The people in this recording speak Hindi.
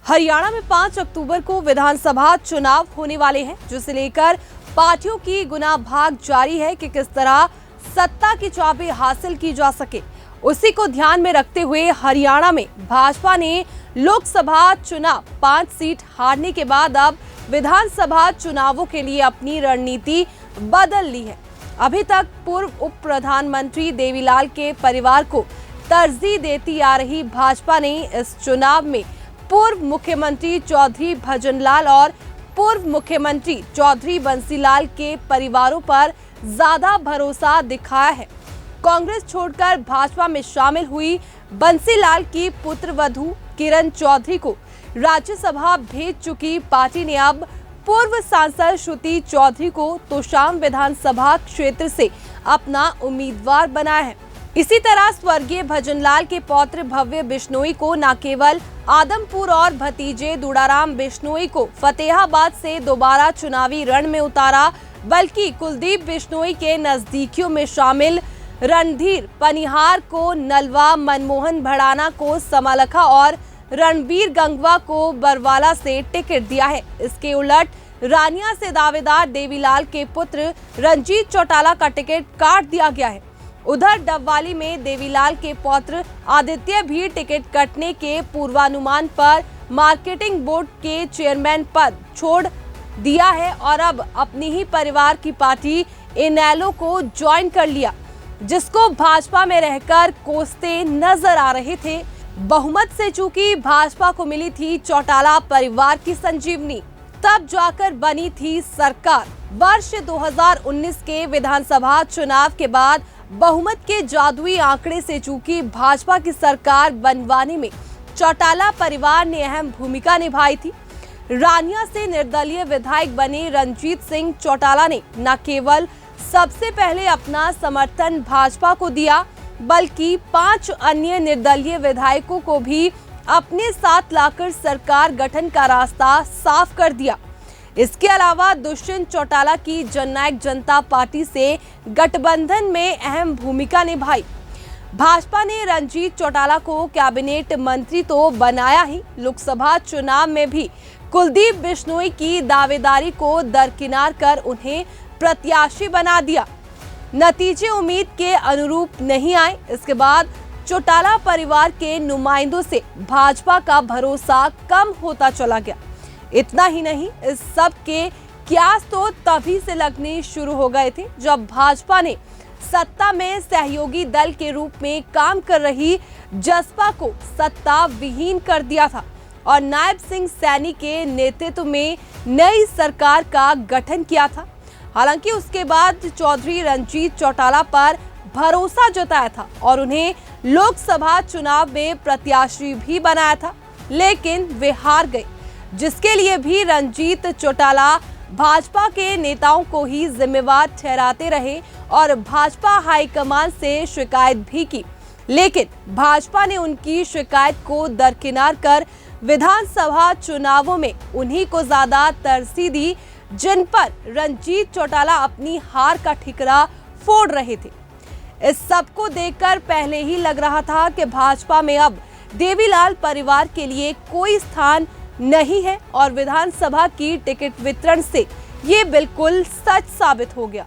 हरियाणा में 5 अक्टूबर को विधानसभा चुनाव होने वाले हैं, जिसे लेकर पार्टियों की गुना भाग जारी है कि किस तरह सत्ता की चाबी हासिल की जा सके। उसी को ध्यान में रखते हुए हरियाणा में भाजपा ने लोकसभा चुनाव 5 सीट हारने के बाद अब विधानसभा चुनावों के लिए अपनी रणनीति बदल ली है। अभी तक पूर्व उप प्रधानमंत्री देवीलाल के परिवार को तरजीह देती आ रही भाजपा ने इस चुनाव में पूर्व मुख्यमंत्री चौधरी भजनलाल और पूर्व मुख्यमंत्री चौधरी बंसीलाल के परिवारों पर ज्यादा भरोसा दिखाया है। कांग्रेस छोड़कर भाजपा में शामिल हुई बंसीलाल की पुत्रवधू किरण चौधरी को राज्यसभा भेज चुकी पार्टी ने अब पूर्व सांसद श्रुति चौधरी को तोशाम विधानसभा क्षेत्र से अपना उम्मीदवार बनाया है। इसी तरह स्वर्गीय भजनलाल के पौत्र भव्य बिश्नोई को न केवल आदमपुर और भतीजे दुड़ाराम बिश्नोई को फतेहाबाद से दोबारा चुनावी रण में उतारा, बल्कि कुलदीप बिश्नोई के नजदीकियों में शामिल रणधीर पनिहार को नलवा, मनमोहन भड़ाना को समालखा और रणबीर गंगवा को बरवाला से टिकट दिया है। इसके उलट रानिया से दावेदार देवीलाल के पुत्र रंजीत चौटाला का टिकट काट दिया गया है। उधर डबवाली में देवीलाल के पौत्र आदित्य भी टिकट कटने के पूर्वानुमान पर मार्केटिंग बोर्ड के चेयरमैन पद छोड़ दिया है और अब अपनी ही परिवार की पार्टी इनेलो को ज्वाइन कर लिया, जिसको भाजपा में रहकर कोसते नजर आ रहे थे। बहुमत से चूंकि भाजपा को मिली थी चौटाला परिवार की संजीवनी, तब जाकर बनी थी सरकार। वर्ष 2019 के विधानसभा चुनाव के बाद बहुमत के जादुई आंकड़े से चूंकि भाजपा की सरकार बनवाने में चौटाला परिवार ने अहम भूमिका निभाई थी। रानिया से निर्दलीय विधायक बने रंजीत सिंह चौटाला ने न केवल सबसे पहले अपना समर्थन भाजपा को दिया, बल्कि 5 अन्य निर्दलीय विधायकों को भी अपने साथ लाकर सरकार गठन का रास्ता साफ कर दिया। इसके अलावा दुष्यंत चौटाला की जननायक जनता पार्टी से गठबंधन में अहम भूमिका निभाई। भाजपा ने रंजीत चौटाला को कैबिनेट मंत्री तो बनाया ही, लोकसभा चुनाव में भी कुलदीप बिश्नोई की दावेदारी को दरकिनार कर उन्हें प्रत्याशी बना दिया। नतीजे उम्मीद के अनुरूप नहीं आए। इसके बाद चौटाला परिवार के नुमाइंदों से भाजपा का भरोसा कम होता चला गया। इतना ही नहीं, इस सब के क्यास तो तभी से लगने शुरू हो गए थे जब भाजपा ने सत्ता में सहयोगी दल के रूप में काम कर रही जसपा को सत्ता विहीन कर दिया था और नायब सिंह सैनी के नेतृत्व में नई सरकार का गठन किया था। हालांकि उसके बाद चौधरी रंजीत चौटाला पर भरोसा जताया था और उन्हें लोकसभा चुनाव में प्रत्याशी भी बनाया था, लेकिन वे हार गए, जिसके लिए भी रंजीत चौटाला भाजपा के नेताओं को ही जिम्मेवार ठहराते रहे और भाजपा हाईकमान से शिकायत भी की। लेकिन भाजपा ने उनकी शिकायत को दरकिनार कर विधानसभा चुनावों में उन्हीं को ज्यादा तरजीह दी, जिन पर रंजीत चौटाला अपनी हार का ठिकरा फोड़ रहे थे। इस सब को देखकर पहले ही लग रहा था कि भाजपा में अब देवीलाल परिवार के लिए कोई स्थान नहीं है और विधानसभा की टिकट वितरण से ये बिल्कुल सच साबित हो गया।